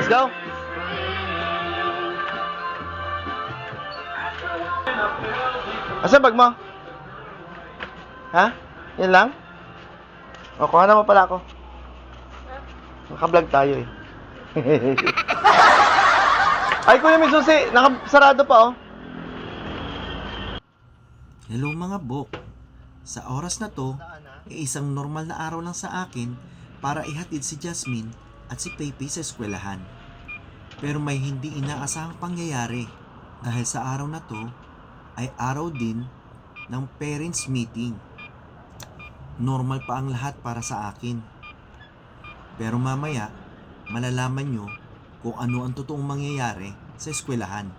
Let's go! Asan bag mo? Ha? Yan lang? O, kuha na mo pala ako. Naka-vlog tayo eh. Ay, Kuya Mitsusi, nakasarado pa oh. Hello mga bok. Sa oras na to, isang normal na araw lang sa akin para ihatid si Jasmine at si Pepe sa eskwelahan. Pero may hindi inaasahang pangyayari dahil sa araw na to ay araw din ng parents meeting. Normal pa ang lahat para sa akin. Pero mamaya, malalaman nyo kung ano ang totoong mangyayari sa eskwelahan.